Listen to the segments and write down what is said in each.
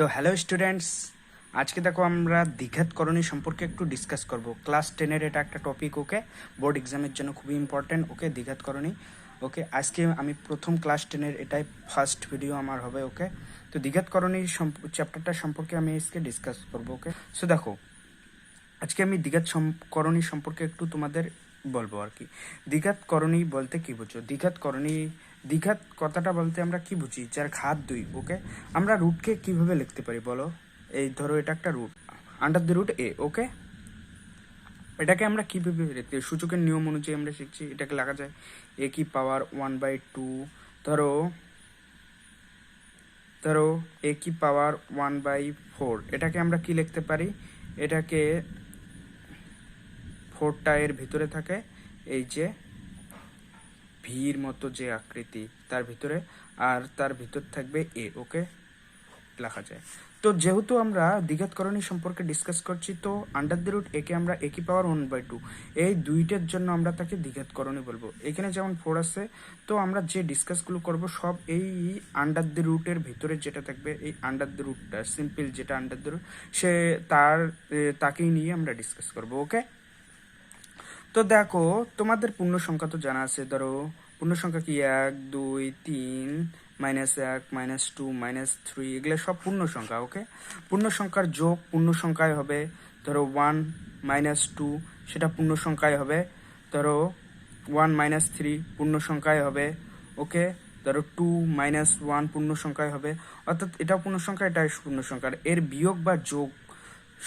তো hello students, আজকে দেখো আমরা দ্বিঘাতকরণী সম্পর্কে একটু ডিসকাস করব। ক্লাস 10-এর এটা একটা টপিক, ওকে, বোর্ড এক্সামের জন্য খুবই ইম্পর্টেন্ট। ওকে, দ্বিঘাতকরণী। ওকে, আজকে আমি প্রথম ক্লাস 10-এর এটাই ফার্স্ট ভিডিও আমার হবে। ওকে, তো দ্বিঘাতকরণী চ্যাপ্টারটা সম্পর্কে আমি আজকে ডিসকাস করব। ওকে, সো দেখো আজকে আমি দ্বিঘাতকরণী সম্পর্কে একটু তোমাদের বলবো আর কি। দ্বিঘাতকরণী বলতে কি বুঝো? দ্বিঘাত কথাটা বলতে আমরা কি বুঝি? যার ঘাত দুই। ওকে, আমরা রুটকে কিভাবে লিখতে পারি বলো? এই ধরো এটা একটা রুট, আন্ডার দ্য রুট এ। ওকে, এটাকে আমরা কিভাবে লিখতে? সূচকের নিয়ম অনুযায়ী আমরা শিখছি, এটাকে লেখা যায় এ কি পাওয়ার 1/2। ধরো ধরো এ কি পাওয়ার 1/4, এটাকে আমরা কি লিখতে পারি? এটাকে 4টা এর ভিতরে থাকে, এই যে ভির মতো যে আকৃতি তার ভিতরে, আর তার ভিতর থাকবে এ। ওকে, লেখা যায়। তো যেহেতু আমরা দ্বিঘাতকরণী সম্পর্কে ডিসকাস করছি, তো আন্ডার দ্য রুট একে আমরা এ কি পাওয়ার 1/2, এই দুইটার জন্য আমরা তাকে দ্বিঘাতকরণী বলবো। এখানে যেমন 4 আছে, তো আমরা যে ডিসকাসগুলো করব সব এই আন্ডার দ্য রুটের ভিতরে যেটা থাকবে, এই আন্ডার দ্য রুটটা সিম্পল যেটা আন্ডার দ্য রুট, সে তাকেই নিয়ে আমরা ডিসকাস করব। ওকে, তো দেখো তোমাদের পূর্ণ সংখ্যা তো জানা আছে। ধরো পূর্ণ সংখ্যা কি 1, 2, 3, -1, -2, -3, এগুলো সব পূর্ণ সংখ্যা। ওকে, পূর্ণ সংখ্যার যোগ পূর্ণ সংখ্যায় হবে। ধরো 1 -2 সেটা পূর্ণ সংখ্যায় হবে। ধরো 1 -3 পূর্ণ সংখ্যায় হবে। ওকে, ধরো 2 -1 পূর্ণ সংখ্যায় হবে। অর্থাৎ এটাও পূর্ণ সংখ্যা, এটাও পূর্ণ সংখ্যা। এর বিয়োগ বা যোগ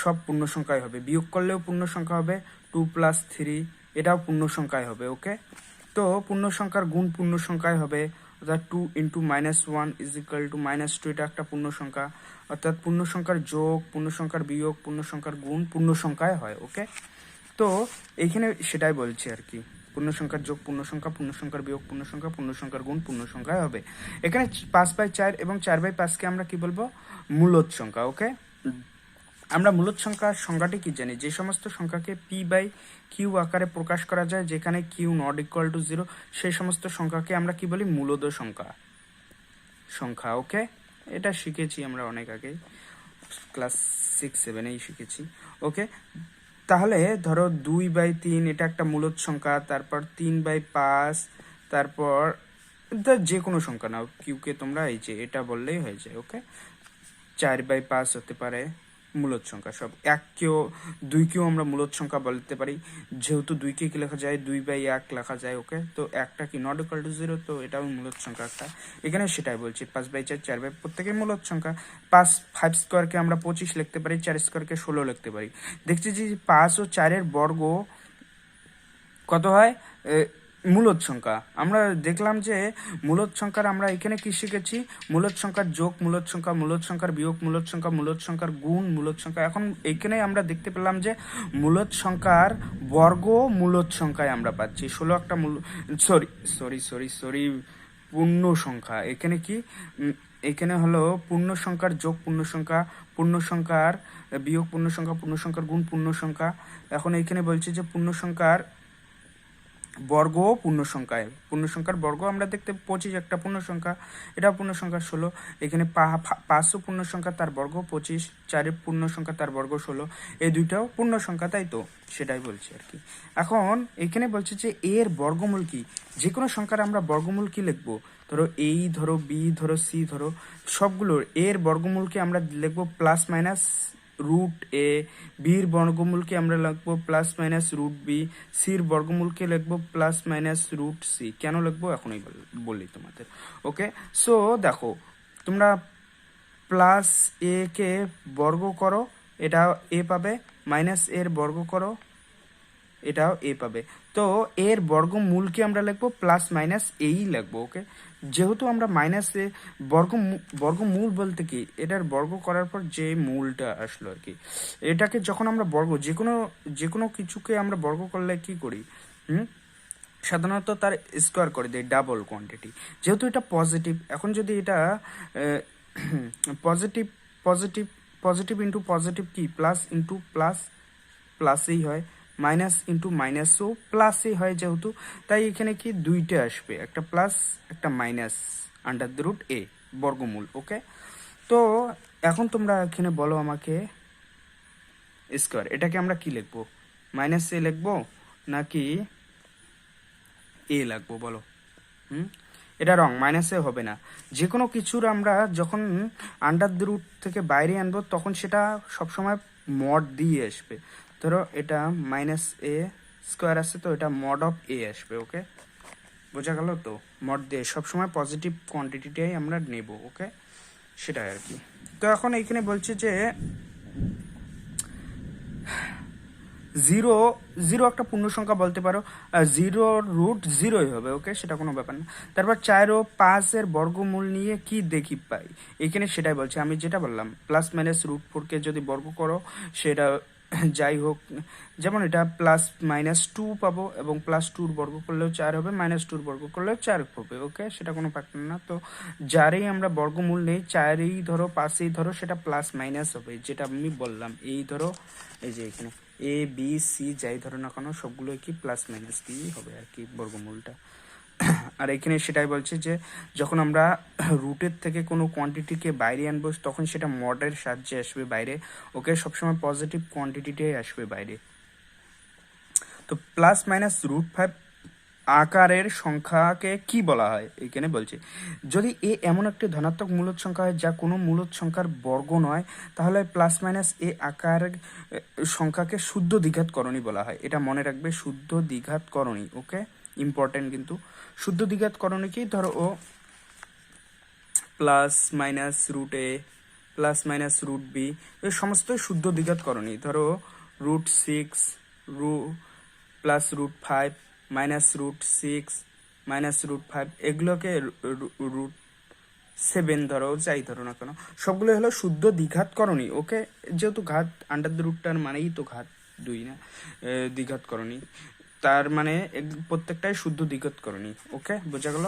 সব পূর্ণ সংখ্যায় হবে। বিয়োগ করলেও পূর্ণ সংখ্যা হবে। 2 + 3 এটাও পূর্ণ সংখ্যায় হবে। ওকে, তো পূর্ণ সংখ্যার গুণ পূর্ণ সংখ্যায় হবে। অর্থাৎ 2 × -1 = -2, এটা একটা পূর্ণ সংখ্যা। অর্থাৎ পূর্ণ সংখ্যার যোগ পূর্ণ সংখ্যার বিয়োগ পূর্ণ সংখ্যার গুণ পূর্ণ সংখ্যায় হয়। ওকে, তো এইখানে সেটাই বলছি আর কি। পূর্ণ সংখ্যার যোগ পূর্ণ সংখ্যা, পূর্ণ সংখ্যার বিয়োগ পূর্ণ সংখ্যা, পূর্ণ সংখ্যার গুণ পূর্ণ সংখ্যায় হবে। এখানে 5/4 এবং 4/5কে আমরা কি বলবো? মূলদ সংখ্যা। ওকে, আমরা মূলদ সংখ্যার সংজ্ঞাটি কি জানি? যে সমস্ত সংখ্যাকে p/q আকারে প্রকাশ করা যায়, যেখানে q ≠ 0, সেই সমস্ত সংখ্যাকে আমরা কি বলি? মূলদ সংখ্যা। ওকে, এটা শিখেছি আমরা অনেক আগে, ক্লাস 6-7-এই শিখেছি। ওকে, তাহলে ধরো 2/3 এটা একটা মূলদ সংখ্যা। তারপর 3/5, তারপর যে কোনো সংখ্যা নাও, কিউকে তোমরা এই যে এটা বললেই হয়ে যায়। ওকে, 4/5 হতে পারে মূলদ সংখ্যা। সব 1কেও 2কেও আমরা মূলদ সংখ্যা বলতে পারি, যেহেতু 2কে কি লেখা যায়? 2/1 লেখা যায়। ওকে, তো একটা কি ≠ 0, তো এটাও মূলদ সংখ্যা একটা। এখানে সেটাই বলছি, 5/4 4/, প্রত্যেকের মূলদ সংখ্যা। 5 স্কোয়ারকে আমরা 25 লিখতে পারি, 4 স্কোয়ারকে 16 লিখতে পারি। দেখছি যে 5 ও 4-এর বর্গ কত হয়? মূলদ সংখ্যা। আমরা দেখলাম যে মূলদ সংখ্যার আমরা এখানে কি শিখেছি? মূলদ সংখ্যার যোগ মূলদ সংখ্যা, মূলদ সংখ্যার বিয়োগ মূলদ সংখ্যা, মূলদ সংখ্যার গুণ মূলদ সংখ্যা। এখন এইখানে আমরা দেখতে পেলাম যে মূলদ সংখ্যার বর্গ মূলদ সংখ্যায় আমরা পাচ্ছি 16 একটা সরি পূর্ণ সংখ্যা। এখানে কি? এখানে হলো পূর্ণ সংখ্যার যোগ পূর্ণ সংখ্যা, পূর্ণ সংখ্যার বিয়োগ পূর্ণ সংখ্যা, পূর্ণ সংখ্যার গুণ পূর্ণ সংখ্যা। এখন এইখানে বলছি যে পূর্ণ সংখ্যার বর্গ পূর্ণ সংখ্যায়, পূর্ণ সংখ্যার বর্গ আমরা দেখতে 25 একটা পূর্ণ সংখ্যা, এটা পূর্ণ সংখ্যা 16। এখানে 5 পূর্ণ সংখ্যা, তার বর্গ 25, 4 পূর্ণ সংখ্যা, তার বর্গ 16, এই দুইটাও পূর্ণ সংখ্যা, তাই তো? সেটাই বলছি আর কি। এখন এখানে বলছে যে এর বর্গমূল কি? যে কোনো সংখ্যার আমরা বর্গমূল কি লিখবো? ধরো এই, ধরো বি, ধরো সি, ধরো সবগুলোর এর বর্গমূলকে আমরা লিখবো +- √a, বির বর্গমূলকে আমরা লিখবো +- √b, সির বর্গমূলকে লিখবো +- √c। কেন লিখবো এখনই বলি তোমাদের। ওকে, সো দেখো তোমরা +a কে বর্গ করো, এটা a পাবে, -এর বর্গ করো, এটাও এ পাবে। তো এর বর্গমূলকে আমরা লিখবো +- এই লিখবো। ওকে, যেহেতু আমরা -এ বর্গমূল বলতে কি? এটার বর্গ করার পর যে মূলটা আসলো আর কি, এটাকে যখন আমরা বর্গ যে কোনো কিছুকে আমরা বর্গ করলে কি করি? সাধারণত তার স্কোয়ার করে দেয়, ডাবল কোয়ান্টিটি। যেহেতু এটা পজিটিভ, এখন যদি এটা positive positive positive into positive কি? প্লাস ইন্টু প্লাস প্লাসেই হয়, মাইনাস ইন্টু মাইনাসও প্লাসই হয়, যেহেতু তাই এখানে কি দুইটা আসবে, একটা প্লাস একটা মাইনাস, আন্ডার দ্য রুট এ বর্গমূল। ওকে, তো এখন তোমরা এখানে বলো আমাকে স্কোয়ার, এটাকে আমরা কি লিখবো, মাইনাস এ লিখবো নাকি এ লিখবো বলো? এটা রং, মাইনাসে হবে না। যে কোনো কিছুর আমরা যখন আন্ডার দ্য রুট থেকে বাইরে আনবো তখন সেটা সবসময় মড দিয়ে আসবে। ধরো এটা মাইনাস এ স্কোয়ার আছে, তো এটা মড অফ এ আসবে। ওকে, বোঝা গেল? তো মড দিয়ে সবসময় পজিটিভ কোয়ান্টিটিটাই আমরা নেব। ওকে, সেটাই আর কি। তো এখন এইখানে বলছে যে জিরো, জিরো একটা পূর্ণ সংখ্যা বলতে পারো, জিরো রুট জিরোই হবে। ওকে, সেটা কোনো ব্যাপার না। তারপর 4 ও 5 বর্গমূল নিয়ে কি দেখি পাই, এখানে সেটাই বলছে। আমি যেটা বললাম প্লাস মাইনাস রুট 4কে যদি বর্গ করো সেটা যাই হোক, যেমন এটা প্লাস মাইনাস 2 পাবো, এবং প্লাস 2 বর্গ করলেও 4 হবে, মাইনাস 2 বর্গ করলেও 4 হবে। ওকে, সেটা কোনো ফ্যাক্টর না। তো যারই আমরা বর্গমূল নেই, 4ই ধরো 5ই ধরো, সেটা প্লাস মাইনাস হবে, যেটা আমি বললাম। এই ধরো, এই যে এখানে এ বি সি যাই ধরো না কেন সবগুলো কি প্লাস মাইনাস দিয়েই হবে আর কি বর্গমূলটা। আর এখানে সেটাই বলছে যে যখন আমরা রুটের থেকে কোনো কোয়ান্টিটিকে বাইরে আনবো তখন সেটা মডের সাহায্যে আসবে বাইরে। ওকে, সবসময় পজিটিভ কোয়ান্টিটিটাই আসবে বাইরে। তো প্লাস মাইনাস √5 আকারের সংখ্যাকে কি বলা হয় এখানে বলছে, যদি এ এমন একটি ধনাত্মক মূলদ সংখ্যা হয় যা কোনো মূলদ সংখ্যার বর্গ নয়, তাহলে প্লাস মাইনাস এ আকারের সংখ্যাকে শুদ্ধ দ্বিঘাতকরণী বলা হয়। এটা মনে রাখবে, শুদ্ধ দ্বিঘাতকরণী। ওকে, ইম্পর্টেন্ট কিন্তু। শুদ্ধ দ্বিঘাতকরণীকেই ধরো ও প্লাস মাইনাস রুট এ প্লাস মাইনাস রুট বি, এই সমস্তই শুদ্ধ দ্বিঘাতকরণী। ধরো √6 রু প্লাস √5 মাইনাস √6 মাইনাস √5, এগুলোকে √7 ধরো, যাই ধরো না কেন, সবগুলো হলো শুদ্ধ দ্বিঘাতকরণী। ওকে, যেহেতু ঘাত আন্ডার দ্য রুটটার মানেই তো ঘাত 2 না, দ্বিঘাতকরণী, তার মানে প্রত্যেকটাই শুদ্ধ দ্বিঘাতকরণী। ওকে, বোঝা গেল?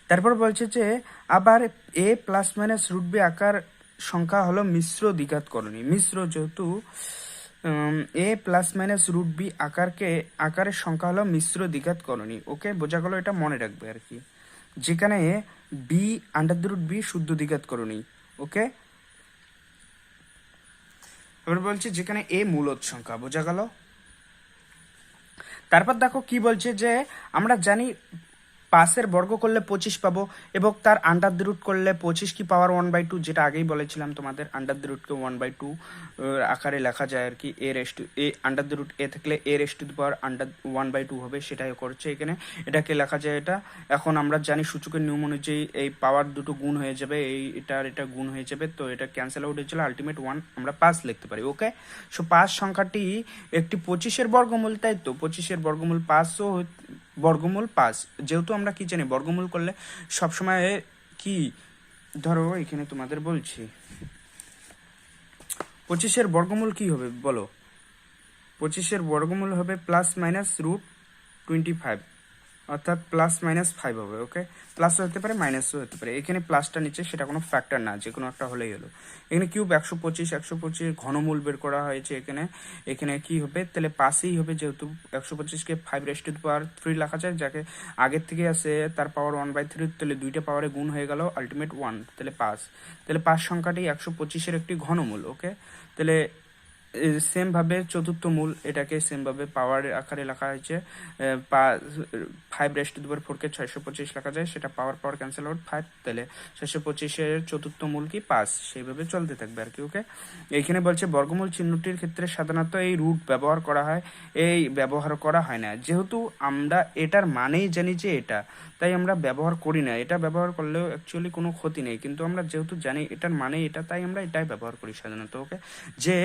তারপর বলছে যে আবার এ প্লাস মাইনাস √b আকার সংখ্যা হলো মিশ্র দ্বিঘাতকরণী। মিশ্র, যেহেতু এ প্লাস মাইনাস √b আকারের সংখ্যা হলো মিশ্র দ্বিঘাতকরণী। ওকে, বোঝা গেল? এটা মনে রাখবে আর কি, যেখানে B under the root B শুদ্ধ দ্বিঘাতকরণী। ওকে, এবার বলছে যেখানে এ মূলদ সংখ্যা। বোঝা গেল? তারপর দেখো কি বলছে যে আমরা জানি 5 বর্গ করলে 25 পাবো, এবং তার আন্ডার দ্য রুট করলে 25 কি পাওয়ার 1/2, যেটা আগেই বলেছিলাম তোমাদের, আন্ডার দ্য রুটকে 1/2 আকারে লেখা যায় আর কি। এ আন্ডার দ্য রুট এ থাকলে a⁻² আন্ডার 1/2 হবে, সেটাই করছে এখানে। এটাকে লেখা যায় এটা। এখন আমরা জানি সূচকের নিয়ম অনুযায়ী এই পাওয়ার দুটো গুণ হয়ে যাবে, এটা গুণ হয়ে যাবে, তো এটা ক্যান্সেল আউট হয়েছিল, আলটিমেট 1 আমরা 5 লিখতে পারি। ওকে, সো 5 সংখ্যাটি একটি 25 বর্গমূল, তাই তো 25 বর্গমূল 5ও বর্গমূল 5, যেহেতু আমরা কি জানি বর্গমূল করলে সবসময় কি, ধরো এখানে তোমাদের বলছি 25 বর্গমূল কি হবে বলো? 25 বর্গমূল হবে প্লাস মাইনাস √25, অর্থাৎ প্লাস মাইনাস 5 হবে। ওকে, প্লাসও হতে পারে মাইনাসও হতে পারে, এখানে প্লাসটা নিচে সেটা কোনো ফ্যাক্টর না, যে কোনো একটা হলেই হলো। এখানে কিউব 125 ঘনমূল বের করা হয়েছে এখানে। এখানে কি হবে, তাহলে 5ই হবে, যেহেতু 125কে 5⁻³ লেখা যায়, যাকে আগের থেকে আছে তার পাওয়ার 1/3, তাহলে দুইটা পাওয়ারে গুণ হয়ে গেল, আলটিমেট 1, তাহলে 5। তাহলে 5 সংখ্যাটি 125 একটি ঘনমূল। ওকে, তাহলে সেম ভাবে চতুর্থ মূল, এটাকে সেম ভাবে পাওয়ার আকারে লেখা হয়েছে। 5⁻⁴কে 625 লেখা যায়, সেটা পাওয়ার ক্যান্সেল আউট 5, তাহলে 625 চতুর্থ মূল কি 5, সেইভাবে চলতে থাকবে আর কি। ওকে, এইখানে বলছে বর্গমূল চিহ্নটির ক্ষেত্রে সাধারণত এই রুট ব্যবহার করা হয়, এই ব্যবহার করা হয় না, যেহেতু আমরা এটার মানেই জানি যে এটা, তাই আমরা ব্যবহার করি না। এটা ব্যবহার করলেও অ্যাকচুয়ালি কোনো ক্ষতি নেই, কিন্তু আমরা যেহেতু জানি এটার মানে এটা, তাই আমরা এটাই ব্যবহার করি সাধারণত। ওকে, যে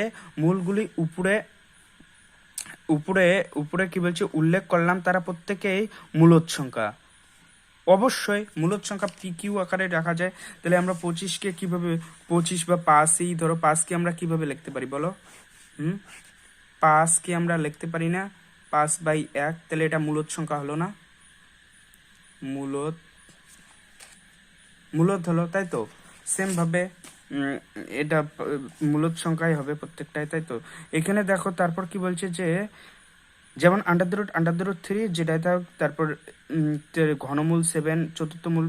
মূলগুলি উপরে উপরে উপরে কি বলছে উল্লেখ করলাম, তারা প্রত্যেকেই মূলদ সংখ্যা। অবশ্যই মূলদ সংখ্যা PQ আকারে রাখা যায়। তাহলে আমরা 25কে কিভাবে, 25 বা 5ই ধরো, 5কে আমরা কিভাবে লিখতে পারি বলো? 5কে আমরা লিখতে পারি না 5/1, তাহলে এটা মূলদ সংখ্যা হলো না? মূলদ হলো, তাই তো। সেম ভাবে এটা মূলদ সংখ্যাই হবে প্রত্যেকটাই, তাই তো। এখানে দেখো তারপর কি বলছে যে যেমন আন্ডার দ্য রুট 3 যেটা থাক, তারপর ঘনমূল 7, চতুর্থ মূল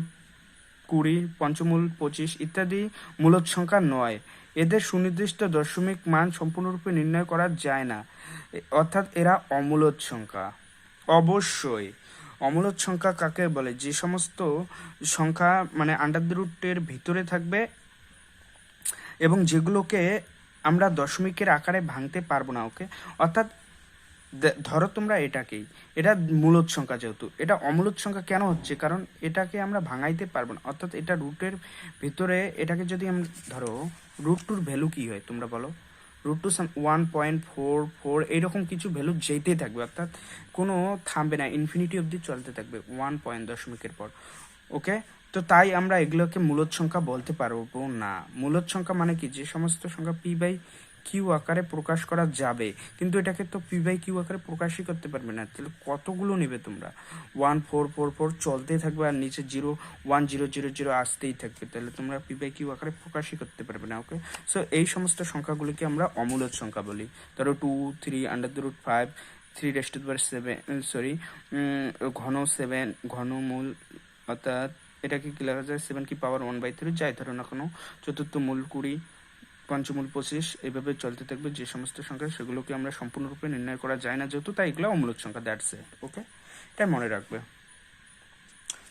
20, পঞ্চমূল 25 ইত্যাদি মূলদ সংখ্যা নয়। এদের সুনির্দিষ্ট দশমিক মান সম্পূর্ণরূপে নির্ণয় করা যায় না, অর্থাৎ এরা অমূলদ সংখ্যা। অবশ্যই অমূলদ সংখ্যা কাকে বলে? যে সমস্ত সংখ্যা মানে আন্ডার দ্য রুটের ভিতরে থাকবে এবং যেগুলোকে আমরা দশমিকের আকারে ভাঙতে পারবো না। ওকে, অর্থাৎ ধরো তোমরা এটাকেই, এটা মূলদ সংখ্যা, যেহেতু এটা অমূলদ সংখ্যা কেন হচ্ছে, কারণ এটাকে আমরা ভাঙাইতে পারবো না, অর্থাৎ এটা রুটের ভিতরে এটাকে যদি আমরা ধরো, রুট টুর ভ্যালু কি হয় তোমরা বলো? রুট টু 1.44 এইরকম কিছু ভ্যালু যেতেই থাকবে, অর্থাৎ কোনো থামবে না, ইনফিনিটি অবধি চলতে থাকবে 1 পর। ওকে, তো তাই আমরা এগুলোকে মূলদ সংখ্যা বলতে পারবো না। মূলদ সংখ্যা মানে কি? যে সমস্ত সংখ্যা পি বাই কিউ আকারে প্রকাশ করা যাবে, কিন্তু এটাকে তো পি বাই কিউ আকারে প্রকাশই করতে পারবে না। তাহলে কতগুলো নেবে তোমরা? 1444 চলতেই থাকবে, আর নিচে 01000 আসতেই থাকবে, তাহলে তোমরা পি বাই কিউ আকারে প্রকাশই করতে পারবে না। ওকে, সো এই সমস্ত সংখ্যাগুলিকে আমরা অমূলদ সংখ্যা বলি। ধরো 2, 3, √5, 3⁻7, ঘন 7, ঘনমূল, অর্থাৎ এটাকে কি লেখা যায়? 7 কি পাওয়ার 1/3 যাই ধরো না কোনো, চতুর্থ মূল 20, পঞ্চমূল 25, এইভাবে চলতে থাকবে। যে সমস্ত সংখ্যা সেগুলোকে আমরা সম্পূর্ণরূপে নির্ণয় করা যায় না যেহেতু, তাই এগুলো অমূলদ সংখ্যা। That's it. ওকে, এটা মনে রাখবে।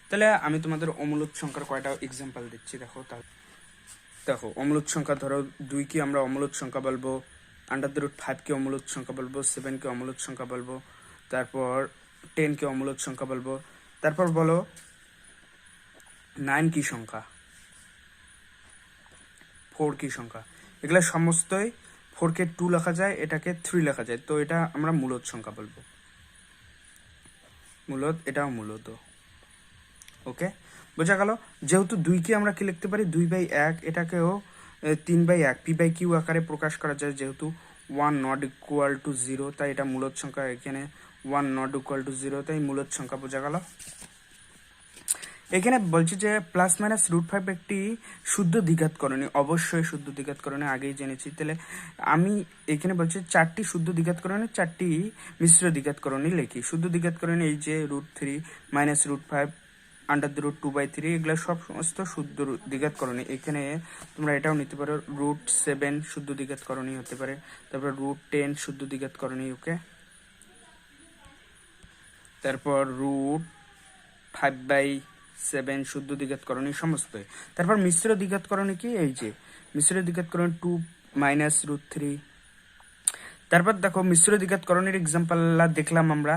তাহলে আমি তোমাদের অমূলদ সংখ্যার কয়টা এক্সাম্পল দিচ্ছি, দেখো। দেখো, অমূলদ সংখ্যা ধরো 2 কি আমরা অমূলদ সংখ্যা বলবো, √5 কে অমূলদ সংখ্যা বলবো, 7 কে অমূলদ সংখ্যা বলবো, তারপর 10 কে অমূলদ সংখ্যা বলবো। তারপর বলো 9 কি সংখ্যা, 4 কি সংখ্যা? এগুলো সমস্তই 4 কে 2 লেখা যায়, এটাকে 3 লেখা যায়, তো এটা আমরা মূলদ সংখ্যা বলবো। মূলদ, এটাও মূলদ। ওকে, বোঝা গেল? যেহেতু 2 কে আমরা কি লিখতে পারি? 2/1, এটাকেও 3/1 পি বাই কিউ আকারে প্রকাশ করা যায়, যেহেতু 1 ≠ 0, তাই এটা মূলদ সংখ্যা। এখানে 1 ≠ 0, তাই মূলদ সংখ্যা। বোঝা গেল? এখানে বলছি যে +-√5 একটি শুদ্ধ দ্বিঘাতকরণী। অবশ্যই শুদ্ধ দ্বিঘাতকরণী, আগেই জেনেছি। তাহলে আমি এখানে বলছি 4টি শুদ্ধ দ্বিঘাতকরণী, 4টি মিশ্র দ্বিঘাতকরণী লিখি। শুদ্ধ দ্বিঘাতকরণী এই যে √3, -√5, √2/3, এগুলো সব সমস্ত শুদ্ধ দ্বিঘাতকরণী। এখানে তোমরা এটাও নিতে পারো, √7 শুদ্ধ দ্বিঘাতকরণী হতে পারে, তারপর √10 শুদ্ধ দ্বিঘাতকরণী। ওকে, তারপর √5/7 শুদ্ধ দ্বিঘাতকরণী সমস্তই। তারপর মিশ্র দ্বিঘাতকরণী কি? এই যে মিশ্র দ্বিঘাতকরণ 2 -√3। তারপর দেখো মিশ্র দ্বিঘাতকরণের এক্সাম্পল দেখলাম আমরা।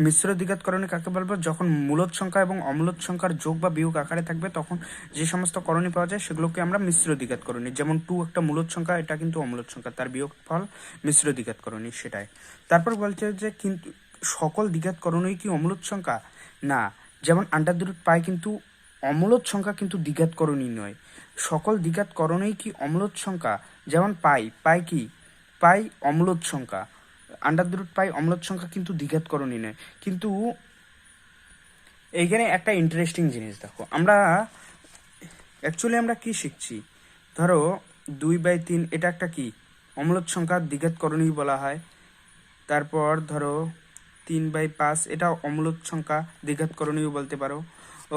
মিশ্র দ্বিঘাতকরণী কাকে বলবো? যখন মূলদ সংখ্যা এবং অমূলদ সংখ্যার যোগ বা বিয়োগ আকারে থাকবে, তখন যে সমস্ত করণী পাওয়া যায় সেগুলোকে আমরা মিশ্র দ্বিঘাতকরণী। যেমন 2 একটা মূলদ সংখ্যা, এটা কিন্তু অমূলদ সংখ্যা, তার বিয়োগ ফল মিশ্র দ্বিঘাতকরণী, সেটাই। তারপর বলছে যে কিন্তু সকল দ্বিঘাতকরণই কি অমূলদ সংখ্যা? না, যেমন √π কিন্তু অমূলদ সংখ্যা, কিন্তু দ্বিঘাতকরণী নয়। সকল দ্বিঘাতকরণই কি অমূলদ সংখ্যা? যেমন পাই কি? পাই অম্লদ সংখ্যা, √π অম্লদ সংখ্যা, কিন্তু দ্বিঘাতকরণী নয়। কিন্তু এইখানে একটা ইন্টারেস্টিং জিনিস দেখো, আমরা অ্যাকচুয়ালি আমরা কি শিখছি? ধরো 2/3 এটা একটা কি অম্লদ সংখ্যা, দ্বিঘাতকরণী বলা হয়। তারপর ধরো 3/5 এটা অম্লদ সংখ্যা, দ্বিঘাতকরণীও বলতে পারো।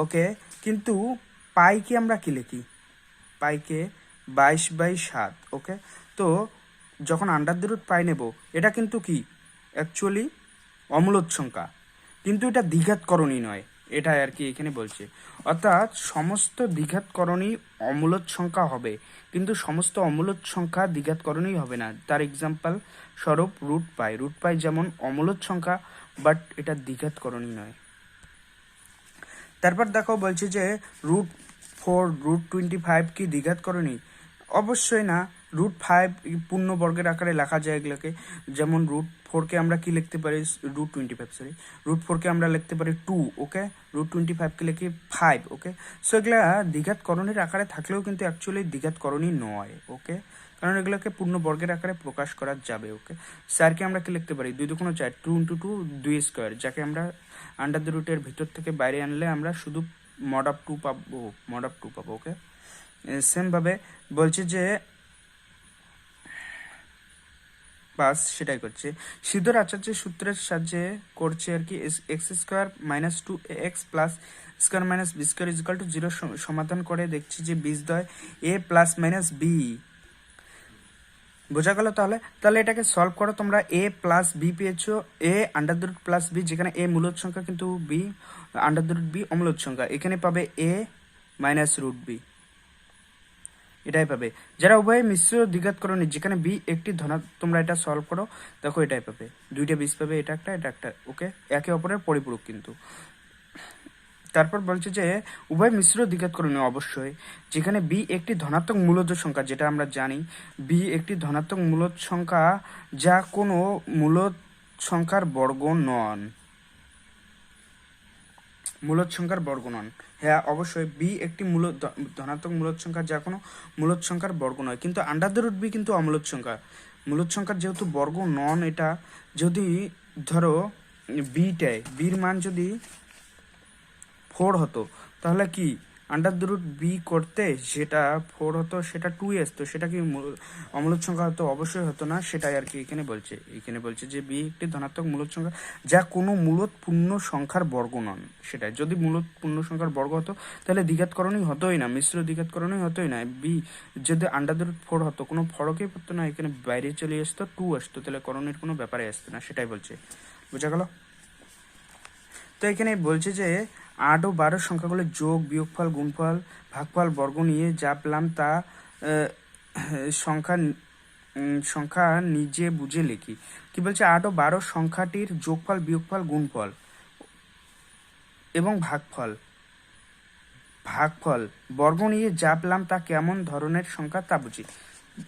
ওকে, কিন্তু পাইকে আমরা কি লিখি? পাইকে 22/7। ওকে, তো যখন √π নেব, এটা কিন্তু কি অ্যাকচুয়ালি অমূলদ সংখ্যা, কিন্তু এটা দ্বিঘাতকরণী নয়, এটা আর কি এখানে বলছে। অর্থাৎ সমস্ত দ্বিঘাতকরণী অমূলদ সংখ্যা হবে, কিন্তু সমস্ত অমূলদ সংখ্যা দ্বিঘাতকরণী হবে না। তার এক্সাম্পল স্বরূপ √π যেমন অমূলদ সংখ্যা, বাট এটা দ্বিঘাতকরণী নয়। তারপর দেখো বলছে যে √4, √25 কি দ্বিঘাতকরণী? অবশ্যই না। √5 পূর্ণ বর্গের আকারে লেখা যায় এগুলোকে, যেমন √4 আমরা কি লিখতে পারি? √4 আমরা লিখতে পারি 2। ওকে, √25 লিখি 5। ওকে, সো এগুলা দ্বিঘাতকরণীর আকারে থাকলেও কিন্তু অ্যাকচুয়ালি দ্বিঘাতকরণী নয়। ওকে, কারণ এগুলোকে পূর্ণ বর্গের আকারে প্রকাশ করা যাবে। ওকে, স্যারকে আমরা কি লিখতে পারি? 2 × 4, 2 × 2 2², যাকে আমরা আন্ডার দ্য রুটের ভিতর থেকে বাইরে আনলে আমরা শুধু mod(2) পাবো। ওকে, সেম ভাবে বলছে যে বাস সেটাই করছে। সিদ্ধর আচার্যের সূত্রের সাহায্যে করছে আর কি, x² - 2ax + square minus B square is equal to 0 সমাধান করে দেখছি যে বীজদ্বয় এ প্লাস মাইনাস বি। বোঝা গেল? তাহলে এটাকে সলভ করো তোমরা। এ প্লাস বি পেয়েছো, A under the root plus B, যেখানে এ মূলদ সংখ্যা কিন্তু B under the root B অমূলদ সংখ্যা, এখানে পাবে এ মাইনাস রুট বি, এটাই পাবে। যারা উভয় মিশ্র দ্বিঘাতকরণী, যেখানে বি একটি তোমরা এটা সলভ করো, দেখো এটাই পাবে, দুইটা বীজ পাবে, এটা একটা, ওকে, একে অপরের পরিপূরক কিন্তু। তারপর বলছে যে উভয় মিশ্র দ্বিঘাতকরণীয় অবশ্যই, যেখানে বি একটি ধনাত্মক মূলদ সংখ্যা, যেটা আমরা জানি বি একটি ধনাত্মক মূলদ সংখ্যা যা কোনো মূলদ সংখ্যার বর্গ নন, মূলদ সংখ্যার বর্গ নন। হ্যাঁ অবশ্যই বি একটি ধনাত্মক মূলদ সংখ্যা যা কোনো মূলদ সংখ্যার বর্গ নয়, কিন্তু আন্ডার দ্য রুট বি কিন্তু অমূলদ সংখ্যা। মূলদ সংখ্যার যেহেতু বর্গ নন, এটা যদি ধরো বির মান যদি 4 হতো, তাহলে কি আন্ডার দ্য রুট বি করতে যেটা 4 হতো সেটা 2s, তো সেটা কি অমূলদ সংখ্যা হতো? অবশ্যই হতো না, সেটাই আর কি এখানে বলছে যে বি একটি ধনাত্মক মূলদ সংখ্যা যা কোনো মূলদ পূর্ণ সংখ্যার বর্গ নন। সেটাই, যদি মূলদ পূর্ণ সংখ্যার বর্গ হতো তাহলে দ্বিঘাতকরণই হতোই না, মিশ্র দ্বিঘাতকরণই হতোই না। বি যদি আন্ডার দ্য রুট 4 হতো, কোনো ফরকই পড়তো না, এখানে বাইরে চলে আসতো, 2 আসতো, তাহলে করণের কোনো ব্যাপারে আসতো না, সেটাই বলছে। বোঝা গেল? তো এখানে বলছে যে 8 ও 12 সংখ্যাগুলোর যোগ, বিয়োগফল, গুণফল, ভাগফল, বর্গ নিয়ে যা পেলাম তা সংখ্যা নিজে বুঝে লিখি। কি বলছে? 8 ও 12 সংখ্যাটির যোগফল, বিয়োগফল, গুণফল এবং ভাগফল বর্গ নিয়ে যা পেলাম তা কেমন ধরনের সংখ্যা তা বুঝি।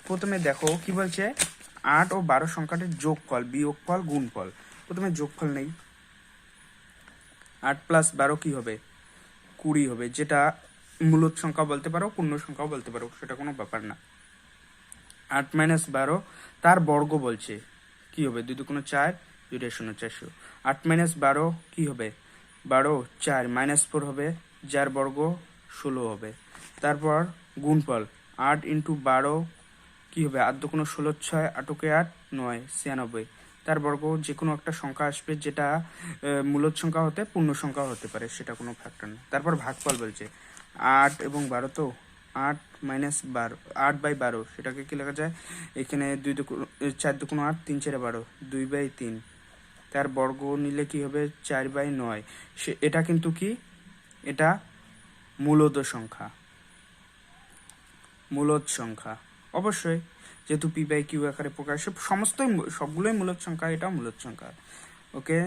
প্রথমে দেখো কি বলছে, 8 ও 12 সংখ্যাটির যোগফল, বিয়োগফল, গুণফল। প্রথমে যোগফল নেই, 8 প্লাস 12 কি হবে? 20 হবে, যেটা মূলদ সংখ্যা বলতে পারো, পূর্ণ সংখ্যাও বলতে পারো, সেটা কোনো ব্যাপার না। 8 মাইনাস 12 তার বর্গ বলছে, কি হবে? 2 2 4, 2 0 400। 8 মাইনাস 12 কি হবে? 12 4 মাইনাস 4 হবে, যার বর্গ 16 হবে। তারপর গুণফল, 8 ইন্টু 12 কি হবে? 8 2 16, 6 8 8 9 96, তার বর্গ যে কোনো একটা সংখ্যা আসবে, যেটা মূলদ সংখ্যা হতে পূর্ণ সংখ্যা হতে পারে, সেটা কোনো ফ্যাক্টর না। তারপর ভাগফল বলছে 8 এবং 12, তো 8 মাইনাস 12, 8/12, সেটাকে কি লেখা যায়? এখানে 4 2 8, 3 4 12, 2/3, তার বর্গ নিলে কি হবে? 4/9। এটা কিন্তু কি, এটা মূলদ সংখ্যা অবশ্যই, যেহেতু p/q আকারে প্রকাশ, সবগুলোই মূলদ সংখ্যা, এটা মূলদ সংখ্যা, ওকে।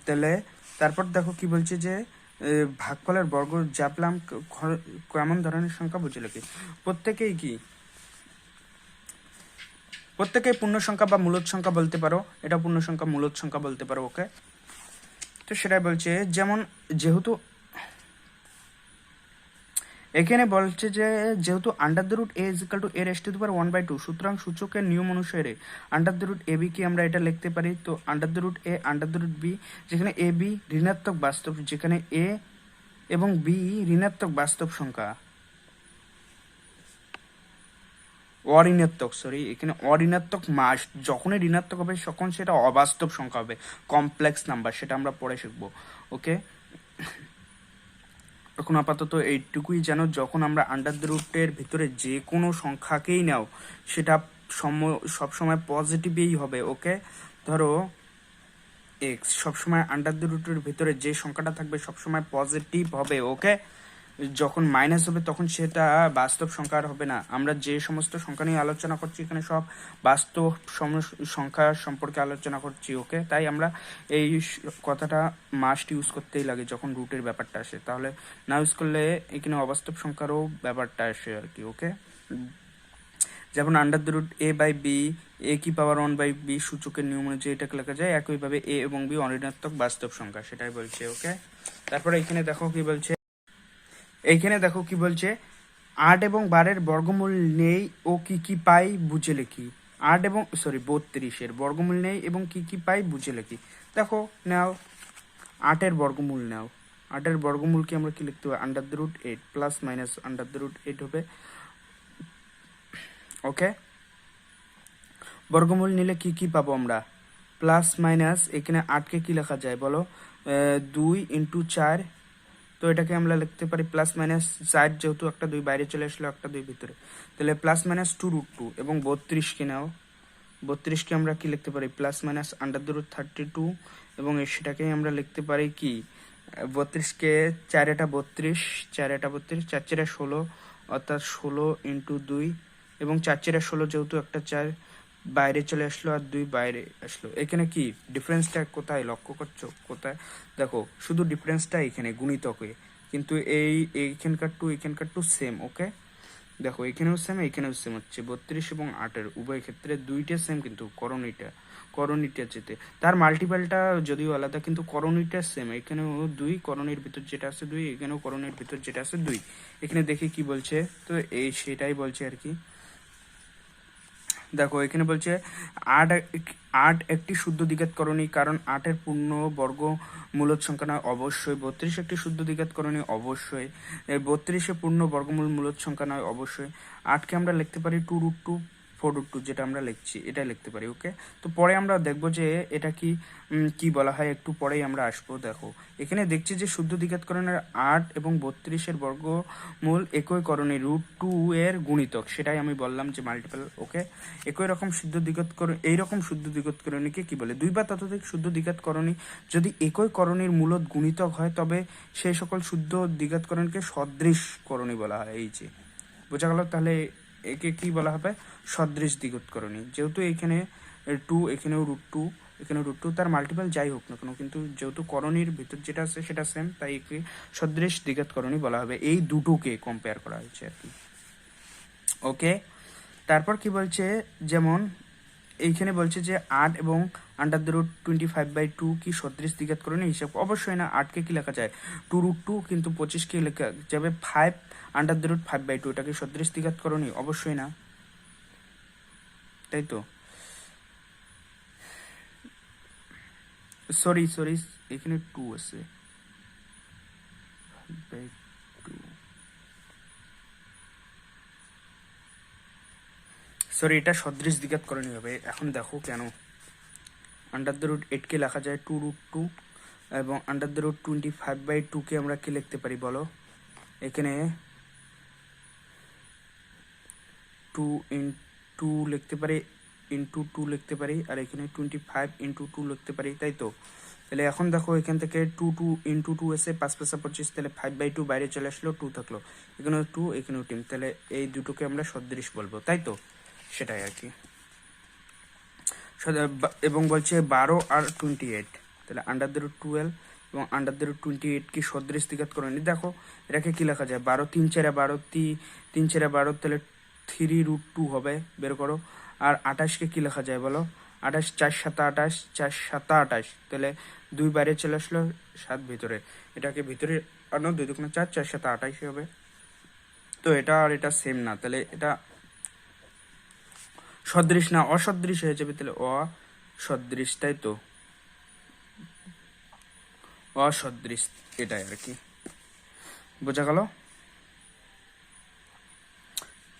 তাহলে তারপর দেখো কি বলছে যে ভাগফলের বর্গ জাপলাম কেমন ধরনের সংখ্যা বুঝে লিখি। প্রত্যেকেই পূর্ণ সংখ্যা বা মূলদ সংখ্যা বলতে পারো, এটা পূর্ণ সংখ্যা, মূলদ সংখ্যা বলতে পারো, ওকে। তো সেটাই বলছে, যেহেতু এখানে বলছে যে যেহেতু under the root A is equal to A raise to the power 1/2, সুতরাং সূচকের নিয়ম অনুসারে under the root A B কি আমরা এটা লিখতে পারি। তো under the root A under the root B, যেখানে এ বি ঋণাত্মক বাস্তব, যেখানে এ এবং বি ঋণাত্মক বাস্তব সংখ্যা, এখানে অঋণাত্মক মাস, যখনই ঋণাত্মক হবে তখন সেটা অবাস্তব সংখ্যা হবে, কমপ্লেক্স নাম্বার, সেটা আমরা পরে শিখবো, ওকে। এখন আপাতত এইটুকুই জানো, যখন আমরা আন্ডার দ্য রুটের ভিতরে যে কোনো সংখ্যাকেই নাও, সেটা সবসময় পজিটিভই হবে, ওকে। ধরো এক্স, সবসময় আন্ডার দ্য রুটের ভিতরে যে সংখ্যাটা থাকবে সবসময় পজিটিভ হবে, ওকে। যখন মাইনাস হবে তখন সেটা বাস্তব সংখ্যা আর হবে না। আমরা যে সমস্ত সংখ্যা নিয়ে আলোচনা করছি এখানে সব বাস্তব সংখ্যা সম্পর্কে আলোচনা করছি, ওকে। তাই আমরা এই কথাটা মাস্ট ইউজ করতেই লাগে যখন রুটের ব্যাপারটা আসে, তাহলে না ইউজ করলে এখানে অবাস্তব সংখ্যারও ব্যাপারটা আসে আর কি, ওকে। যেমন under the root a by B, a কি পাওয়ার 1/b সূচকের নিয়ম অনুযায়ী এটাকে লেখা যায়। একইভাবে a এবং b অঋণাত্মক বাস্তব সংখ্যা, সেটাই বলছে, ওকে। তারপরে এখানে দেখো কি বলছে, 8 এবং 12 বর্গমূল নেই ও কি পাই বুঝে লিখি। 32 বর্গমূল নেই এবং কি পাই বুঝে লিখি। দেখো নাও, 8 বর্গমূল নাও, 8 বর্গমূলকে আমরা কি লিখতে হবে? Under the root 8 plus minus under the root 8 হবে, ওকে। বর্গমূল নিলে কি পাবো আমরা? প্লাস মাইনাস, এখানে 8কে কি লেখা যায় বলো? 2 × 4 তো এটাকে আমরা লিখতে পারি প্লাস মাইনাস সাইড, যেহেতু একটা 2 বাইরে চলে আসলো, একটা 2 ভিতরে, তাহলে প্লাস মাইনাস 2√2 এবং 32কে নাও, 32কে আমরা কি লিখতে পারি প্লাস মাইনাস √32 এবং সেটাকেই আমরা লিখতে পারি কি 32কে 4 এটা 32, 4 এটা 32, 4 4 16, অর্থাৎ 16 × 2 এবং 4 4 16, যেহেতু একটা 4 বাইরে চলে আসলো আর 2 বাইরে আসলো। এখানে কি ডিফারেন্সটা কোথায় লক্ষ্য করছো? কোথায় দেখো, শুধু ডিফারেন্সটা এখানে গুণিতকে, কিন্তু এইখানকার 2 এখানকার 2 সেম। ওকে, দেখো এখানেও সেম এখানেও সেম হচ্ছে 32 এবং 8-এর উভয় ক্ষেত্রে দুইটা সেম, কিন্তু করণীটা যেতে তার মাল্টিপালটা যদিও আলাদা, কিন্তু করণীটা সেম। এখানেও 2, করণীর ভিতর যেটা আছে 2, এখানেও করণীর ভিতর যেটা আছে 2। এখানে দেখি কি বলছে, তো এই সেটাই বলছে আর কি। দেখো এখানে বলছে 8 একটি শুদ্ধ দ্বিঘাত করণী, কারণ 8-এর পূর্ণ বর্গ মূলদ সংখ্যা নয় অবশ্যই। 32 একটি শুদ্ধ দ্বিঘাত করণী অবশ্যই। 32-এ পূর্ণ বর্গমূল মূলদ সংখ্যা নয় অবশ্যই। 8কে আমরা লিখতে পারি 2√2, 4√2, যেটা আমরা লিখছি এটা লিখতে পারি। ওকে, তো পরে আমরা দেখবো যে এটা কি বলা হয়, একটু পরেই আমরা আসবো। দেখো এখানে দেখছি যে শুদ্ধ দ্বিঘাত করণের 8 এবং 32-এর বর্গমূল একই করণী √2 এর গুণিতক, সেটাই আমি বললাম যে মাল্টিপল। ওকে, একই রকম শুদ্ধ দ্বিঘাত করণ, এইরকম শুদ্ধ দ্বিঘাত করণীকে কি বলে? 2 বা ততোধিক শুদ্ধ দ্বিঘাত করণী যদি একই করণীর মূলদ গুণিতক হয়, তবে সেই সকল শুদ্ধ দ্বিঘাত করণীকে সদৃশ করণী বলা হয়। এই যে বোঝা গেল, তাহলে একে কি বলা হবে? সদৃশ দ্বিঘাত করণী। যেহেতু এখানে 2, এখানেও √2, এখানে √2, তার মাল্টিপল যাই হোক না কেন, কিন্তু যেহেতু করণীর ভিতর যেটা আছে সেটা সেম, তাই একে সদৃশ দ্বিঘাত করণী বলা হবে। এই দুটোকে কম্পেয়ার করা হয়েছে আর কি। ওকে, তারপর কি বলছে, যেমন এইখানে বলছে যে 8 এবং √25/2 কি সদৃশ দ্বিঘাত করণী হিসাব? অবশ্যই না। 8কে কি লেখা যায় 2√2, কিন্তু 25কে লেখা যাবে 5 √5/2। এটাকে সদৃশ দ্বিঘাত করণী? অবশ্যই না, তাই তো। সরি, এখানে 2 আছে, সরি, এটা সদৃশ দ্বিঘাত করণী হবে। এখন দেখো কেন। √8কে লেখা যায় 2√2 এবং √25/2কে আমরা কি লিখতে পারি বলো? এখানে 2 লিখতে পারি, ইন্টু 2 লিখতে পারি, আর এখানে 25 × 2 লিখতে পারি, তাই তো। তাহলে এখন দেখো এখান থেকে 2 × 2 এসে 5 5 25, তাহলে 5/2 বাইরে চলে আসলো, 2 থাকলো, এখানেও 2 এখানেও 2, তাহলে এই দুটোকে আমরা সদৃশ বলবো, তাই তো। সেটাই আর কি। এবং বলছে 12 আর 28, তাহলে √12 এবং √28 কি সদৃশ দ্বিঘাত করণী? দেখো এটাকে কি লেখা যায়, 12 3 4 12, 3 4 12, তাহলে 3√2 হবে, বের করো। আর 28কে কি লেখা যায় বলো? 28 4 7 28, 4 7 28, তাহলে 2 বাইরে চলে আসলো, 7 ভিতরে, এটাকে ভিতরে আনো, 2 2 4, 4 7 28 হবে। তো এটা আর এটা সেম না, তাহলে এটা সদৃশ না, অসদৃশ হয়ে যাবে, তাহলে অসদৃশ, তাই তো, অসদৃশ, এটাই আর কি। বোঝা গেল?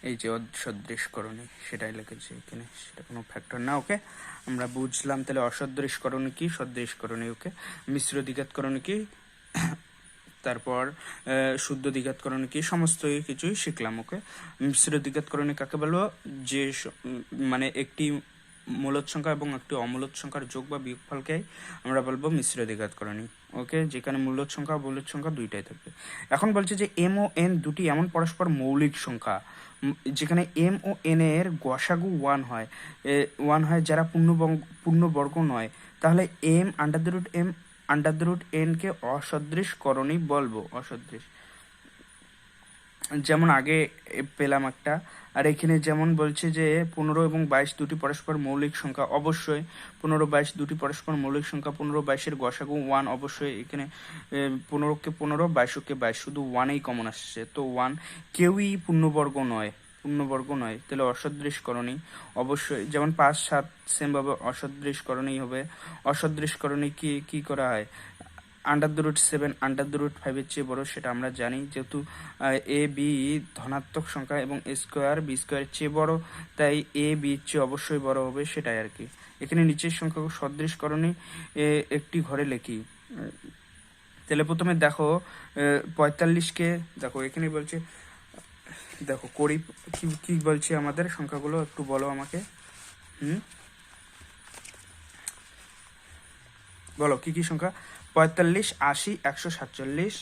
এই যে অসদৃশ করণী সেটাই লিখেছে এখানে, সেটা কোনো ফ্যাক্টর না। ওকে, আমরা বুঝলাম তাহলে অসদৃশ করণী কি, সদৃশ করণী। ওকে, মিশ্র দ্বিঘাত করণী কি, তারপর শুদ্ধ দ্বিঘাত করণী কি, সমস্ত কিছুই শিখলাম। ওকে, মিশ্র দ্বিঘাত করণী কাকে বলবো? যে মানে একটি মূলদ সংখ্যা এবং একটি অমূলদ সংখ্যার যোগ বা বিয়োগফলকে আমরা বলবো মিশ্র দ্বিঘাত করণী। ওকে, যেখানে মূলদ সংখ্যা ও মূলদ সংখ্যা দুইটাই থাকবে। এখন বলছে যে m ও n দুটি এমন পরস্পর মৌলিক সংখ্যা যেখানে m ও n এর গসাগু 1 হয়, যারা পূর্ণবর্গ নয়, তাহলে m কে অসদৃশ করণী বলবো। অসদৃশ, যেমন আগে পেলাম একটা, আর এখানে যেমন বলছে যে 15 এবং 22 দুটি পরস্পর মৌলিক সংখ্যা, অবশ্যই 15 22 দুটি পরস্পর মৌলিক সংখ্যা। 15 22-এর গসাগু 1, অবশ্যই এখানে 15কে 15, 22কে 22, শুধু 1-এই কমন আসছে, তো 1। কেউই পূর্ণবর্গ নয়, তাহলে অসদৃশ করণী অবশ্যই। যেমন 5 7 সেম ভাবে অসদৃশ করণী হবে। অসদৃশ করণী কি করা হয়? √7 √5 এর চেয়ে বড়, সেটা আমরা জানি, যেহেতু এ বি ধনাত্মক সংখ্যা এবং স্কোয়ার বি স্কোয়ারের চেয়ে বড়, তাই এ বি এর চেয়ে অবশ্যই বড় হবে, সেটাই আর কি। এখানে নিচের সংখ্যা সদৃশ করণী একটি ঘরে লিখি। তাহলে প্রথমে দেখো 45কে দেখো এখানে বলছে, দেখো করি কি কি বলছে আমাদের সংখ্যাগুলো একটু বলো আমাকে। বলো কি কি সংখ্যা? 45, 80, 147,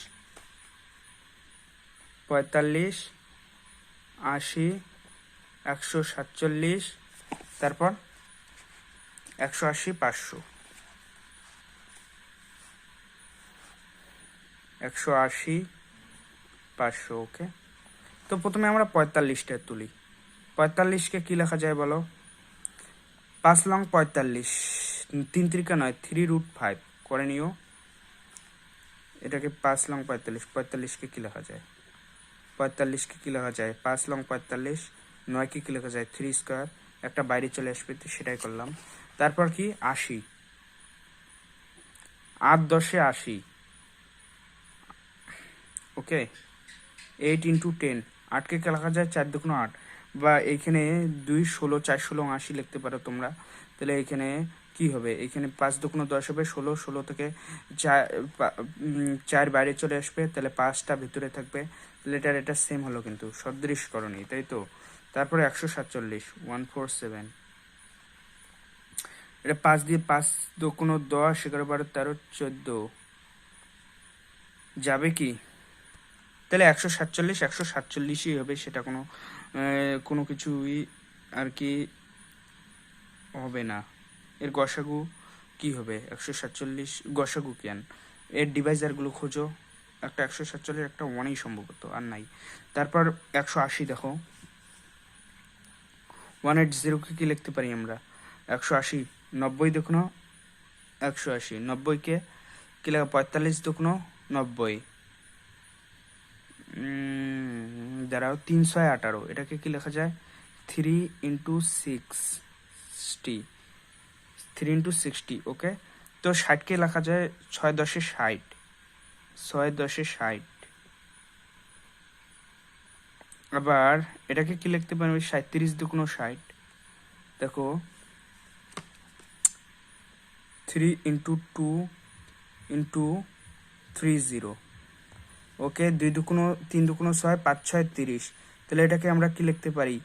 45, 80, 147, তারপর 180, 500, 180, 500। ওকে, তো প্রথমে আমরা 45টা তুলি। 45কে কি লেখা যায় বলো? 5 লং 45, 3 ত্রিকা 9, 3√5 করে নিও। এটাকে 5 লং 45, 45কে কি লেখা যায়? 45কে কি লেখা যায়? 5 লং 45, 9কে কি লেখা যায়? 3 স্কোয়ার, একটা বাইরে চলে আসবে, সেটাই করলাম। তারপর কি 80, 8 10 80, ওকে। 8 × 10, 8কে কি লেখা যায়? 4 2 8, বা এইখানে 2 16, 4 16 80 লিখতে পারো তোমরা। তাহলে এখানে কি হবে? এখানে 5 2 10 হবে, 16, 16 থেকে 4 বাইরে চলে আসবে, তাহলে 5টা ভিতরে থাকবে। তাহলে এটা সেম হলো, কিন্তু সদৃশকরণী, তাই তো। তারপরে 147, 147, এটা 5 দিয়ে 5 2 10, 11 12 13 14 যাবে কি? তাহলে 147 147ই হবে, সেটা কোনো কিছুই আর কি হবে না। এর গসাগু কি হবে? 147 গসাগু কেন? এর ডিভাইজারগুলো খোঁজো। একটা 147, একটা 1ই সম্ভবত, আর নাই। তারপর 180 দেখো, 180কে কি লিখতে পারি আমরা? 180, 90 দেখুন, 180, 90কে কি লেখা? 45 দেখুন, 90, দাঁড়াও, 318, এটাকে কি লেখা যায়? 3 × 60, 3 × 60, ওকে। তো 60কে লেখা যায় 6 10 60, 6 10 60। আবার এটাকে কি লিখতে পারবে? 37 দুগুণ 60, দেখো 3 × 2 × 30, ওকে। 2 দুগুণ 3 দুগুণ 6, 5 6 30। তাহলে এটাকে আমরা কি লিখতে পারি?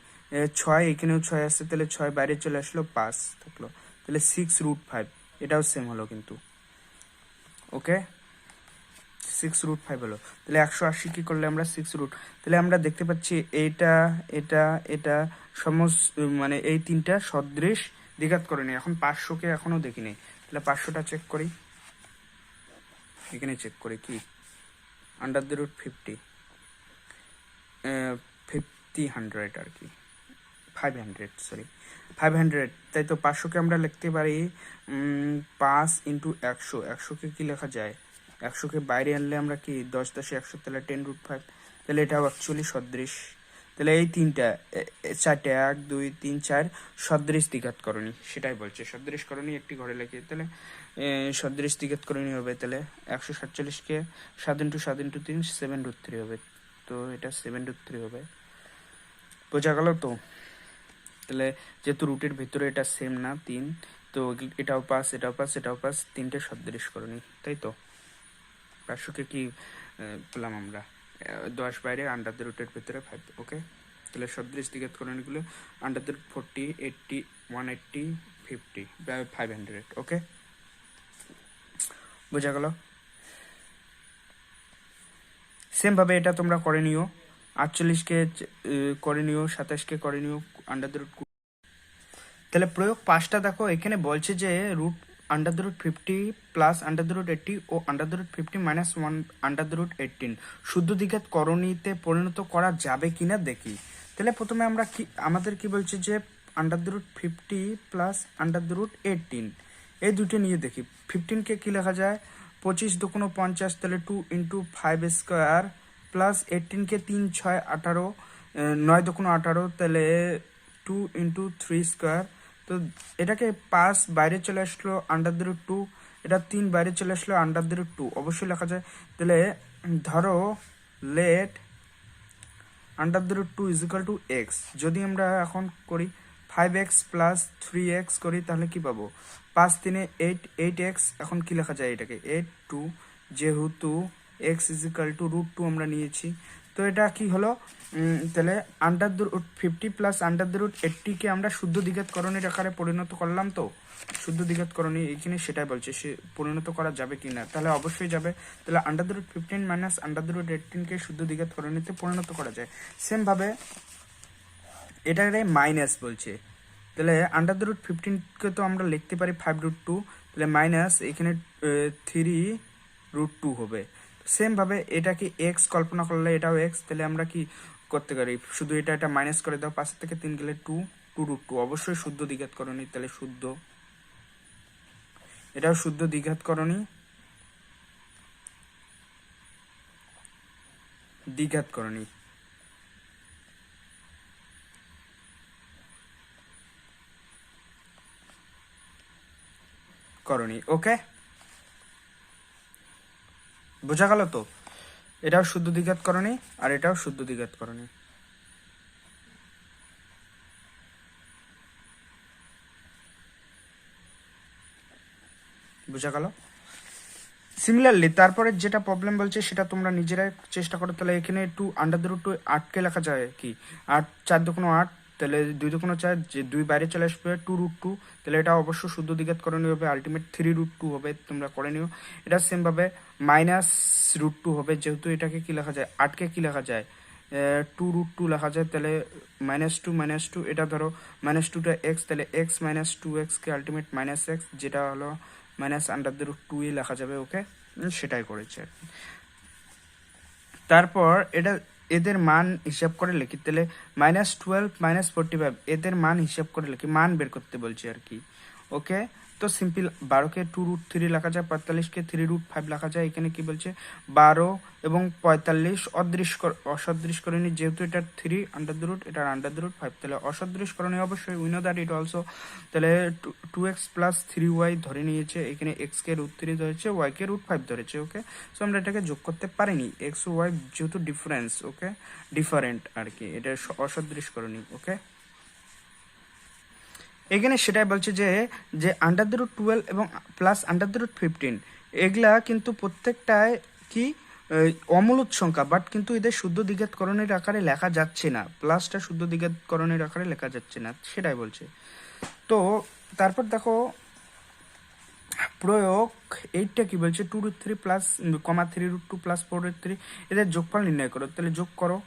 6, এখানেও 6 আছে, তাহলে 6 বাইরে চলে আসলো, 5 থাকলো, তাহলে 6√5, এটাও সেম হলো কিন্তু, ওকে। 6√5 হলো। তাহলে 180 কি করলে আমরা? 6 তাহলে আমরা দেখতে পাচ্ছি এটা এটা এটা মানে এই তিনটা সদৃশ দ্বিঘাত করে নি। এখন 500কে এখনো দেখিনি, তাহলে 500টা চেক করি। এখানে চেক করি কি? √50, 50 100 আর কি, 500, সরি 500, তাই তো। 500কে আমরা লিখতে পারি 5 × 100, 100কে কি লেখা যায়? 100কে বাইরে আনলে আমরা কি 10 10 100, তাহলে 10√5, তাহলে এটাও অ্যাকচুয়ালি সদৃশ। তাহলে এই তিনটা 4টে 1 2 3 4 সদৃশ দ্বিঘাতকরণী, সেটাই বলছে। সদৃশকরণী একটি ঘরে লেখে, তাহলে সদৃশ দ্বিঘাতকরণী হবে। তাহলে 147কে 7 × 7 × 3 7√3 হবে, তো এটা 7√3 হবে। বোঝা গেল তো? তাহলে যেহেতু রুটের ভিতরে এটা সেম না 3, তো এটাও 5 এটাও 5 এটাও 5, তিনটে সদৃশকরণী, তাই তো। 500কে কি পেলাম আমরা? 10 বাইরে, √এর ভিতরে 5, ওকে। তাহলে সদৃশ দ্বিঘাতকরণীগুলো √40, 80, 180, 50, 500, ওকে। বোঝা গেল? সেম ভাবে এটা তোমরা করে নিও। 48কে করে নিও, 27কে করে নিও √। তাহলে প্রয়োগ 5টা দেখো, এখানে বলছে যে √50 প্লাস √80 ও √50 মাইনাস 1 শুদ্ধ দ্বিঘাত করণীতে পরিণত করা যাবে কিনা দেখি। তাহলে প্রথমে আমরা কি, আমাদের কি বলছে যে √50 প্লাস √18, এই দুটো নিয়ে দেখি। 15কে কি লেখা যায়? 25 দুগুণ 50, তাহলে 2 × 5 স্কোয়ার, প্লাস 18কে 3 6 18, 9 দুগুণ 18, তাহলে 2 × 3 স্কোয়ার। তো এটাকে 5 বাইরে চলে আসলো, √2, এটা 3 বাইরে চলে আসলো, √2 অবশ্যই লেখা যায়। তাহলে ধরো লেট √2 = x। যদি আমরা এখন করি 5x প্লাস 3x করি, তাহলে কি পাবো? 5 3 8, 8x। এখন কি লেখা যায় এটাকে? 8 2 যেহেতু এক্স ইজ ইকাল টু √2 আমরা নিয়েছি, তো এটা কি হলো, তাহলে under the root 50 plus under the root 80-কে আমরা শুদ্ধ দ্বিঘাতকরণের আকারে পরিণত করলাম। তো শুদ্ধ দ্বিঘাতকরণী এখানে সেটাই বলছে, সে পরিণত করা যাবে কি না, তাহলে অবশ্যই যাবে। তাহলে under the root 15 minus under the root 18-কে শুদ্ধ দ্বিঘাতকরণীতে পরিণত করা যায়। সেমভাবে এটারে মাইনাস বলছে, তাহলে আন্ডার দ্য রুট 15-কে তো আমরা লিখতে পারি 5√2, তাহলে মাইনাস এখানে 3√2 হবে। সেমভাবে এটাকে এক্স কল্পনা করলে এটাও এক্স, তাহলে আমরা কি করতে পারি, শুধু এটা মাইনাস করে দাও, 5 থেকে 3 গেলে 2√2, অবশ্যই শুদ্ধ দ্বিঘাতকরণী, তাহলে শুদ্ধ, এটাও শুদ্ধ দ্বিঘাতকরণী, দ্বিঘাতকরণী করণী। ওকে, বোঝা গেল তো? এটাও শুদ্ধ দ্বিঘাতকরণী আর এটাও শুদ্ধ দ্বিঘাতকরণী। বোঝা গেল? সিমিলারলি তারপরে যেটা প্রবলেম বলছে সেটা তোমরা নিজেরাই চেষ্টা করো। তাহলে এখানে 2 আন্ডার দ্য রুট 2 8-কে লেখা যায় কি, 8 4 দুগুণ 8, তাহলে 2 দুগুণ 4, যে 2 বাইরে চলে আসবে 2√2, তাহলে এটা অবশ্য শুদ্ধ দ্বিঘাতকরণী হবে, আলটিমেট 3√2 হবে, তোমরা করে নিও। এটা সেমভাবে -√2 হবে, যেহেতু এটাকে কি লেখা যায়, 8-কে কি লেখা যায়, 2√2 লেখা যায়, তাহলে -2 এটা ধরো -2টা এক্স, তাহলে এক্স মাইনাস 2x-কে আলটিমেট -x, যেটা হলো মাইনাস আন্ডার দ্য রুট 2 লেখা যাবে। ওকে, সেটাই করেছে। তারপর এটা এদের মান হিসাব করে লিখি, তাহলে -12 -45 এদের মান হিসাব করে লিখি, মান বের করতে বলছি আর কি। ওকে, তো সিম্পল 12-কে 2√3 লেখা যায়, 45-কে 3√5 লেখা যায়। এখানে কি বলছে, 12 এবং 45 অসদৃশ করণী, যেহেতু এটা 3 আন্ডার দ্য রুট, এটা আন্ডার দ্য রুট 5, তাহলে অসদৃশ করণী অবশ্যই, we know that it also. তাহলে 2x প্লাস 3y ধরে নিয়েছে, এখানে x-কে √3 ধরেছে, y-কে √5 ধরেছে। ওকে, সো আমরা এটাকে যোগ করতে পারিনি, x ও y যেহেতু ডিফারেন্স, ওকে, ডিফারেন্ট আর কি, এটা অসদৃশ করণী। ওকে, এখানে সেটাই বলছে যে যে আন্ডার দ্য রুট 12 এবং প্লাস আন্ডার দ্য রুট 15 এগুলা কিন্তু প্রত্যেকটায় কি অমূলদ সংখ্যা, বাট কিন্তু এদের শুদ্ধ দ্বিঘাতকরণের আকারে লেখা যাচ্ছে না, প্লাসটা শুদ্ধ দ্বিঘাতকরণের আকারে লেখা যাচ্ছে না, সেটাই বলছে। তো তারপর দেখো প্রয়োগ 8টা কি বলছে, 2√3 প্লাস 3√2 প্লাস 4√3 এদের যোগফল নির্ণয় করো। তাহলে যোগ করো,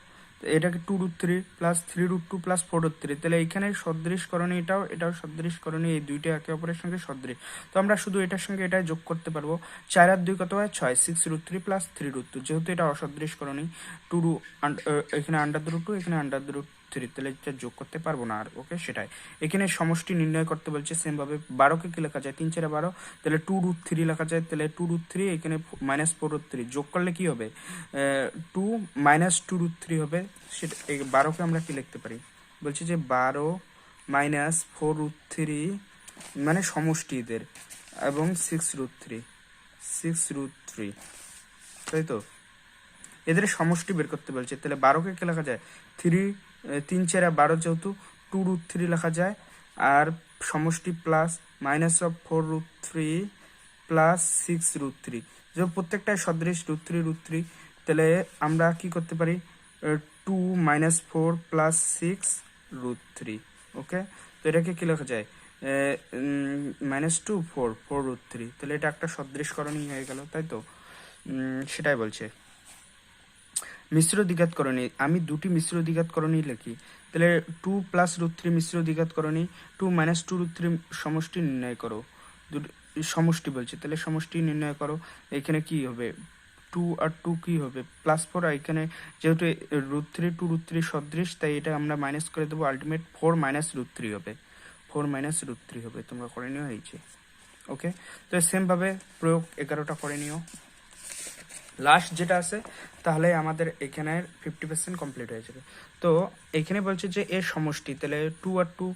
এটাকে 2√3 প্লাস 3√2 প্লাস 4√3, তাহলে এখানে সদৃশ করণী, এটাও সদৃশ করণী, এই দুইটা একে অপরের সঙ্গে সদৃশ, তো আমরা শুধু এটার সঙ্গে এটাই যোগ করতে পারবো। 4 আর 2 কত হয় 6, 6√3 প্লাস 3√2, যেহেতু এটা অসদৃশ করণী, এখানে আন্ডার দ্য রুট 2, এখানে আন্ডার দ্য রুট 3, তাহলে এটা যোগ করতে পারবো না আর। ওকে, সেটাই এখানে সমষ্টি নির্ণয় করতে বলছে। সেম ভাবে 12-কে কি লেখা যায়, 3 4 12, তাহলে 2√3 লেখা যায়, তাহলে 2√3 এখানে -4√3 যোগ করলে কি হবে, 2 - 2√3 হবে। সেটা 12-কে আমরা কি লিখতে পারি, বলছি যে 12 - 4√3 মানে সমষ্টি এদের, এবং 6√3, তাই তো, এদের সমষ্টি বের করতে বলছে। তাহলে 12-কে কি লেখা যায়, 3 4 12, যেহেতু 2√3 লেখা যায়, আর সমষ্টি প্লাস -4√3 প্লাস 6√3, যে প্রত্যেকটাই সদৃশ √3, তাহলে আমরা কি করতে পারি, 2 - 4 প্লাস 6√3। ওকে, তো এটাকে কি লেখা যায়, -2 4 4√3, তাহলে এটা একটা সদৃশকরণই হয়ে গেল, তাই তো। সেটাই বলছে। মিশ্র দ্বিঘাতকরণী, আমি দুটি মিশ্র দ্বিঘাতকরণী লিখি, তাহলে 2 প্লাস √3 মিশ্র দ্বিঘাতকরণী, 2 - 2√3 সমষ্টি নির্ণয় করো, সমষ্টি বলছে, তাহলে সমষ্টি নির্ণয় করো। এখানে কি হবে, 2 আর 2 কি হবে, +4, আর এখানে যেহেতু √3 2√3 সদৃশ, তাই এটা আমরা মাইনাস করে দেবো, আলটিমেট 4 - √3 হবে, 4 - √3 হবে, তোমরা করে নিও হয়েছে। ওকে, তো সেমভাবে প্রয়োগ 11টা করে নিও, লাস্ট যেটা আছে, তাহলে আমাদের এখানের 50% কমপ্লিট হয়ে যাবে। তো এখানে বলছে যে এর সমষ্টি, তাহলে 2 আর 2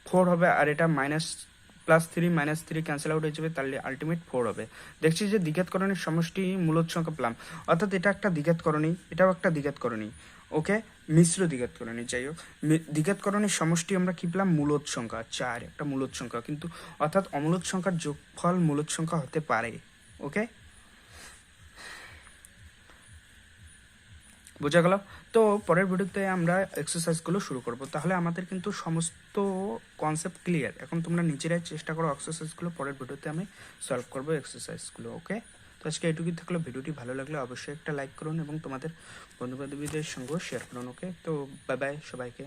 4 হবে, আর এটা +3 -3 ক্যান্সেল আউট হয়ে যাবে, তাহলে আলটিমেট 4 হবে। দেখছি যে দ্বিঘাতকরণের সমষ্টি মূলদ সংখ্যা পেলাম, অর্থাৎ এটা একটা দ্বিঘাতকরণী, এটাও একটা দ্বিঘাতকরণী। ওকে, মিশ্র দ্বিঘাতকরণী, যাই হোক, দ্বিঘাতকরণের সমষ্টি আমরা কি পেলাম, মূলদ সংখ্যা 4, একটা মূলদ সংখ্যা, কিন্তু অর্থাৎ অমূলদ সংখ্যার যোগফল মূলদ সংখ্যা হতে পারে। ওকে, বোঝা গেল? তো পরের ভিডিওতে আমরা এক্সারসাইজগুলো শুরু করব। তাহলে আমাদের কিন্তু সমস্ত কনসেপ্ট ক্লিয়ার। এখন তোমরা নিজেরাই চেষ্টা করো এক্সারসাইজগুলো, পরের ভিডিওতে আমি সলভ করব এক্সারসাইজগুলো, ওকে? তো আজকে এটুকুই থাকলো। ভিডিওটি ভালো লাগলে অবশ্যই একটা লাইক করুন এবং তোমাদের বন্ধু বান্ধবীদের সঙ্গেও শেয়ার করুন, ওকে? তো বাই বাই সবাইকে।